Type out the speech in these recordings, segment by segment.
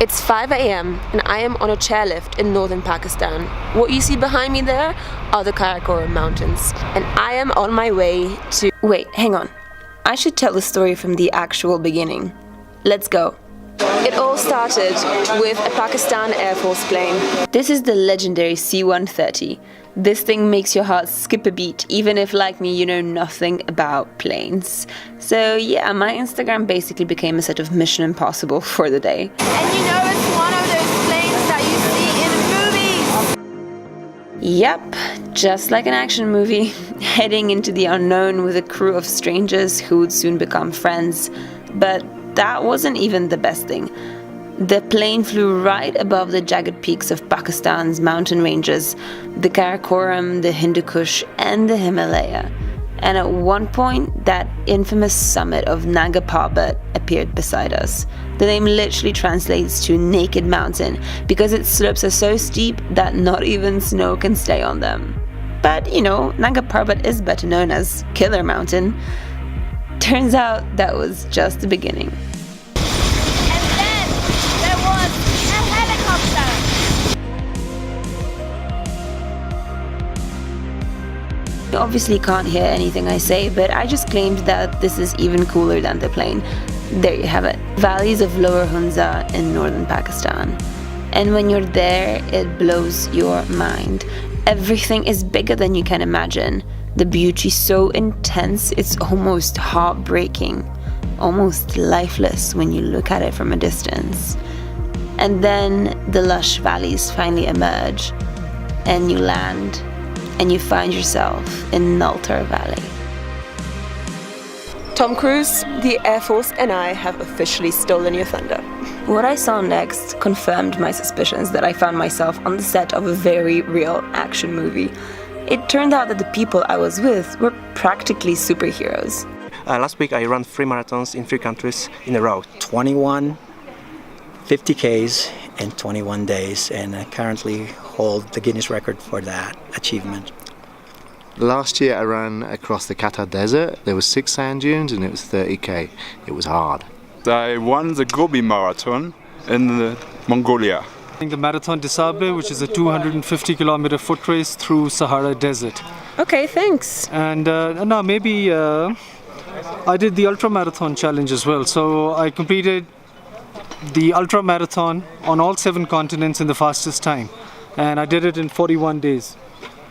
It's 5 a.m. and I am on a chairlift in northern Pakistan. What you see behind me there are the Karakoram Mountains, and I am on my way to... Wait, hang on. I should tell the story from the actual beginning. Let's go. It all started with a Pakistan Air Force plane. This is the legendary C-130. This thing makes your heart skip a beat, even if, like me, you know nothing about planes. So yeah, my Instagram basically became a set of Mission Impossible for the day. And you know it's one of those planes that you see in movies. Yep, just like an action movie, heading into the unknown with a crew of strangers who would soon become friends. But that wasn't even the best thing. The plane flew right above the jagged peaks of Pakistan's mountain ranges, the Karakoram, the Hindu Kush, and the Himalaya. And at one point, that infamous summit of Nanga Parbat appeared beside us. The name literally translates to Naked Mountain because its slopes are so steep that not even snow can stay on them. But, you know, Nanga Parbat is better known as Killer Mountain. Turns out that was just the beginning. You obviously can't hear anything I say, but I just claimed that this is even cooler than the plane. There you have it. Valleys of Lower Hunza in northern Pakistan. And when you're there, it blows your mind. Everything is bigger than you can imagine. The beauty so intense, it's almost heartbreaking. Almost lifeless when you look at it from a distance. And then the lush valleys finally emerge, and you land. And you find yourself in Naltar Valley. Tom Cruise, the Air Force, and I have officially stolen your thunder. What I saw next confirmed my suspicions that I found myself on the set of a very real action movie. It turned out that the people I was with were practically superheroes. Last week I ran 3 marathons in 3 countries in a row. 21 50Ks in 21 days, and I currently hold the Guinness record for that achievement. Last year I ran across the Qatar desert. There were 6 sand dunes and it was 30k. It was hard. I won the Gobi Marathon in Mongolia. The Marathon des Sables, which is a 250-kilometer foot race through Sahara Desert. Okay, thanks. And I did the ultra marathon challenge as well. So I completed the ultra marathon on all 7 continents in the fastest time. And I did it in 41 days.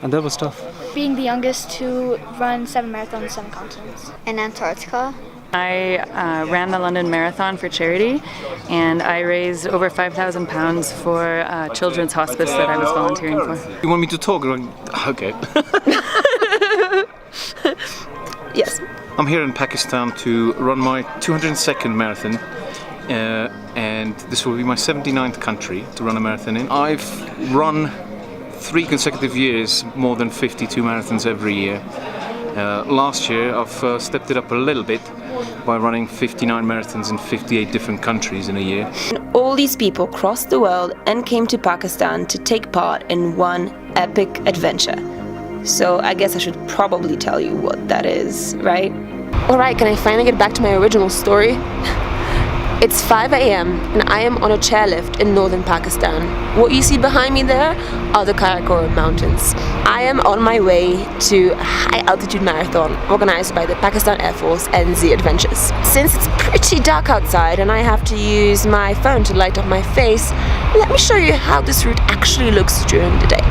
And that was tough. Being the youngest to run 7 marathons, 7 continents. In Antarctica. I ran the London Marathon for charity, and I raised over 5,000 pounds for children's hospice that I was volunteering for. You want me to talk? Okay. Yes. I'm here in Pakistan to run my 202nd marathon, and this will be my 79th country to run a marathon in. I've run 3 consecutive years, more than 52 marathons every year. Last year I've stepped it up a little bit by running 59 marathons in 58 different countries in a year. All these people crossed the world and came to Pakistan to take part in one epic adventure. So I guess I should probably tell you what that is, right? Alright, can I finally get back to my original story? It's 5 a.m. and I am on a chairlift in northern Pakistan. What you see behind me there are the Karakoram Mountains. I am on my way to a high-altitude marathon organized by the Pakistan Air Force and Z Adventures. Since it's pretty dark outside and I have to use my phone to light up my face, let me show you how this route actually looks during the day.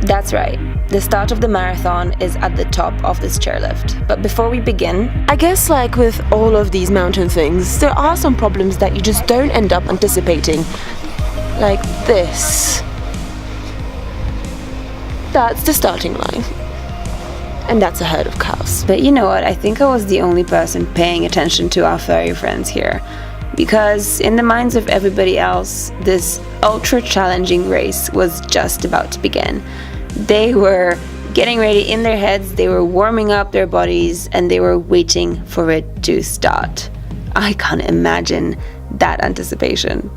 That's right. The start of the marathon is at the top of this chairlift. But before we begin, I guess like with all of these mountain things, there are some problems that you just don't end up anticipating. Like this. That's the starting line. And that's a herd of cows. But you know what, I think I was the only person paying attention to our furry friends here. Because in the minds of everybody else, this ultra-challenging race was just about to begin. They were getting ready in their heads, they were warming up their bodies, and they were waiting for it to start. I can't imagine that anticipation.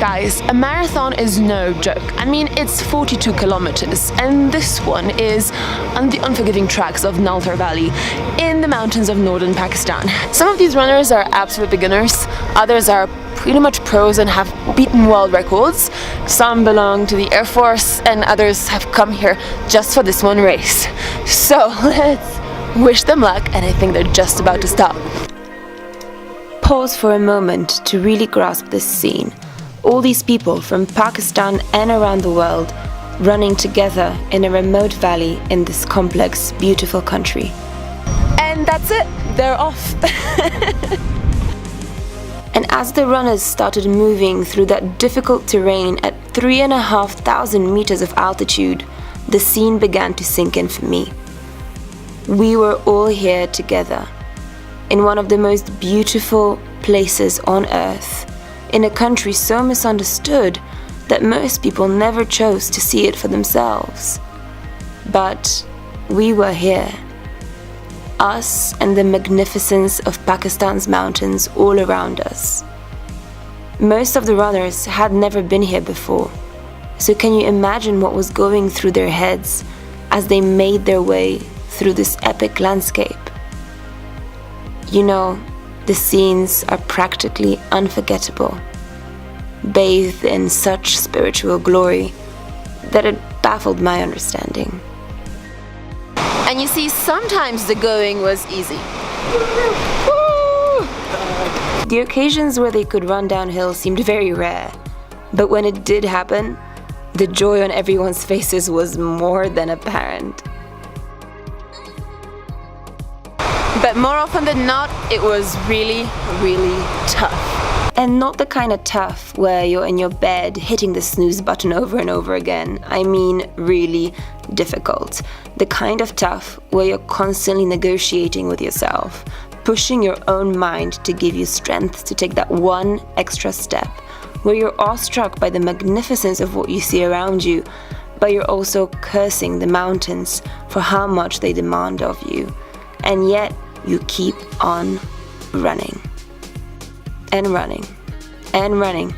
Guys, a marathon is no joke. I mean, it's 42 kilometers, and this one is on the unforgiving tracks of Naltar Valley in the mountains of northern Pakistan. Some of these runners are absolute beginners, others are pretty much pros and have beaten world records. Some belong to the Air Force and others have come here just for this one race. So let's wish them luck, and I think they're just about to stop. Pause for a moment to really grasp this scene. All these people from Pakistan and around the world running together in a remote valley in this complex, beautiful country. And that's it, they're off. And as the runners started moving through that difficult terrain at 3,500 meters of altitude, the scene began to sink in for me. We were all here together, in one of the most beautiful places on earth, in a country so misunderstood that most people never chose to see it for themselves. But we were here. Us and the magnificence of Pakistan's mountains all around us. Most of the runners had never been here before, so can you imagine what was going through their heads as they made their way through this epic landscape? You know, the scenes are practically unforgettable, bathed in such spiritual glory that it baffled my understanding. And you see, sometimes the going was easy. The occasions where they could run downhill seemed very rare, but when it did happen, the joy on everyone's faces was more than apparent. But more often than not, it was really, really tough. And not the kind of tough where you're in your bed hitting the snooze button over and over again. I mean really difficult. The kind of tough where you're constantly negotiating with yourself, pushing your own mind to give you strength to take that one extra step, where you're awestruck by the magnificence of what you see around you, but you're also cursing the mountains for how much they demand of you. And yet, you keep on running. And running. And running.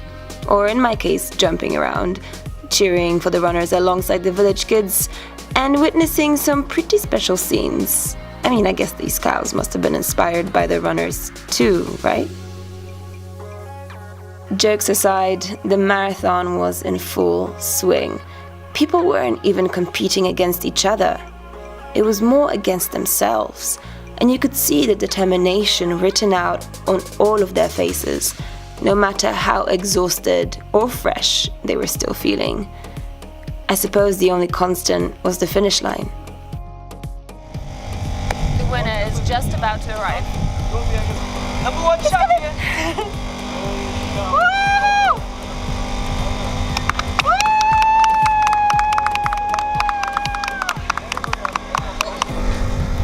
Or in my case, jumping around, cheering for the runners alongside the village kids, and witnessing some pretty special scenes. I mean, I guess these cows must have been inspired by the runners too, right? Jokes aside, the marathon was in full swing. People weren't even competing against each other. It was more against themselves. And you could see the determination written out on all of their faces, no matter how exhausted or fresh they were still feeling. I suppose the only constant was the finish line. The winner is just about to arrive. Number one champion!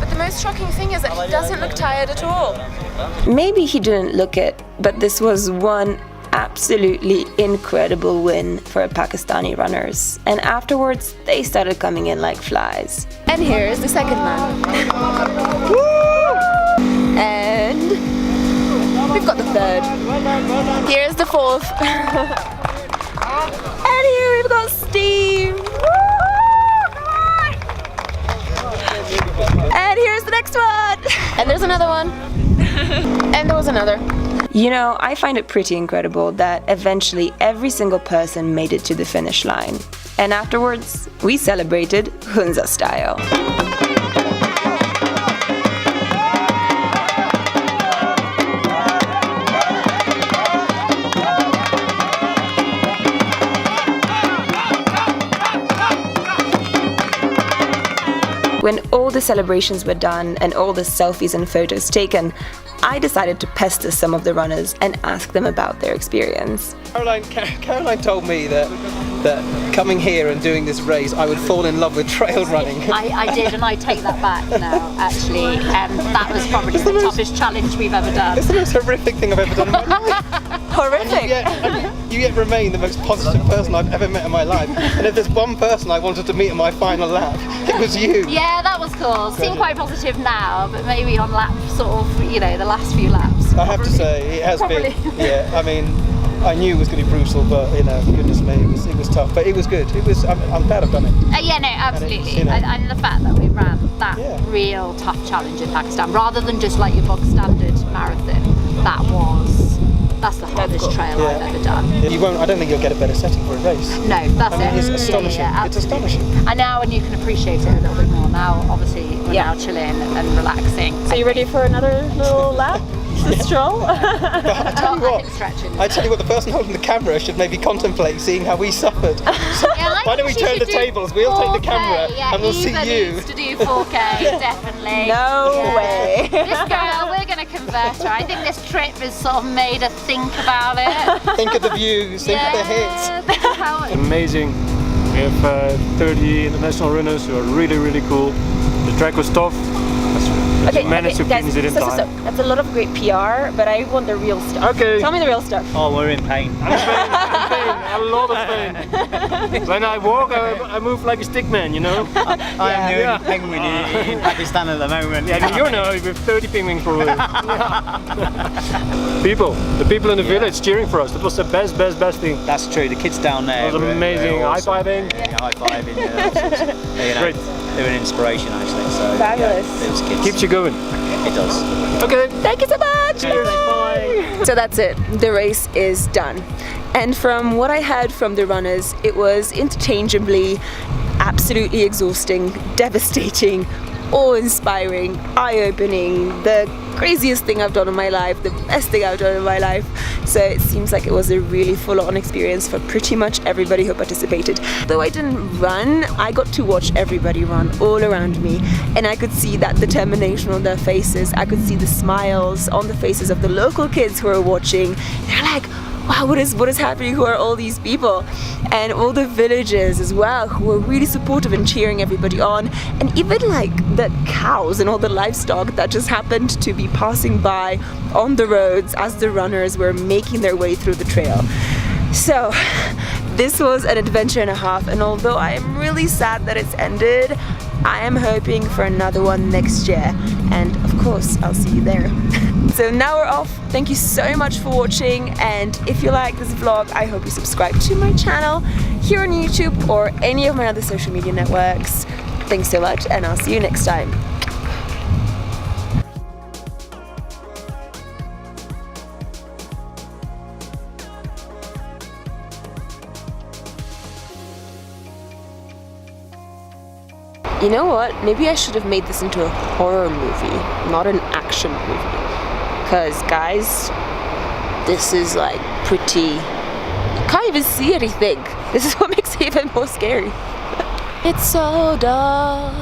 The most shocking thing is that he doesn't look tired at all. Maybe he didn't look it, but this was one absolutely incredible win for Pakistani runners. And afterwards, they started coming in like flies. And here is the second man. And we've got the third. Here's the fourth. And here we've got Steve. And here's the next one. And there's another one. And there was another. You know, I find it pretty incredible that eventually every single person made it to the finish line. And afterwards, we celebrated Hunza style. When all the celebrations were done and all the selfies and photos taken, I decided to pester some of the runners and ask them about their experience. Caroline told me that coming here and doing this race, I would fall in love with trail running. I did, and I take that back now, actually. That was probably the toughest challenge we've ever done. It's the most horrific thing I've ever done in my life. Horrific? You yet remain the most positive person I've ever met in my life. And if there's one person I wanted to meet on my final lap, it was you. Yeah, that was cool. Seem quite positive now, but maybe on lap sort of, the last few laps. I have to say, it has been. Yeah, I mean, I knew it was going to be brutal, but goodness me, it was tough. But it was good. I'm glad I've done it. Yeah, no, absolutely. And the fact that we ran that real tough challenge in Pakistan, rather than just like your bog standard marathon, that was That's the hardest trail I've ever done. You won't. I don't think you'll get a better setting for a race. No, that's it. It's astonishing. It's astonishing. And now, and you can appreciate it a little bit more now. Obviously, we're now chilling and relaxing. So you ready for another little lap? The stroll? But I tell you what, the person holding the camera should maybe contemplate seeing how we suffered. So why don't we turn the tables? We'll take the camera and we'll see you. Needs to do 4K, definitely. No way. This girl, we're going to convert her. I think this trip has sort of made her think about it. Think of the views, think of the hits. Think of how it... Amazing. We have 30 international runners who are really, really cool. The track was tough. Okay, managed to guys, finish it in time. That's a lot of great PR, but I want the real stuff. Okay. Tell me the real stuff. Oh, we're in pain. I'm in pain, a lot of pain. When I walk, I move like a stick man, you know? I am the only penguin in Pakistan at the moment. Yeah, you know, with 30 penguins probably. The people in the village cheering for us. That was the best thing. That's true. The kids down there. It was amazing. Awesome. High-fiving. Yeah, high-fiving. Great. They were an inspiration actually. So, fabulous. Yeah, those kids. Keeps you going. It does. Okay. Thank you so much. Cheers. Bye. So that's it. The race is done. And from what I heard from the runners, it was interchangeably absolutely exhausting, devastating, awe-inspiring, eye-opening, the craziest thing I've done in my life, the best thing I've done in my life. So it seems like it was a really full-on experience for pretty much everybody who participated. Though I didn't run, I got to watch everybody run all around me, and I could see that determination on their faces. I could see the smiles on the faces of the local kids who were watching. They're like, wow, what is happening? Who are all these people? And all the villagers as well, who were really supportive and cheering everybody on. And even like the cows and all the livestock that just happened to be passing by on the roads as the runners were making their way through the trail. So this was an adventure and a half, and although I am really sad that it's ended, I am hoping for another one next year, and of course I'll see you there. So now we're off. Thank you so much for watching, and if you like this vlog, I hope you subscribe to my channel here on YouTube or any of my other social media networks. Thanks so much, and I'll see you next time. You know what? Maybe I should have made this into a horror movie, not an action movie. Because, guys, this is like pretty... You can't even see anything. This is what makes it even more scary. It's so dark.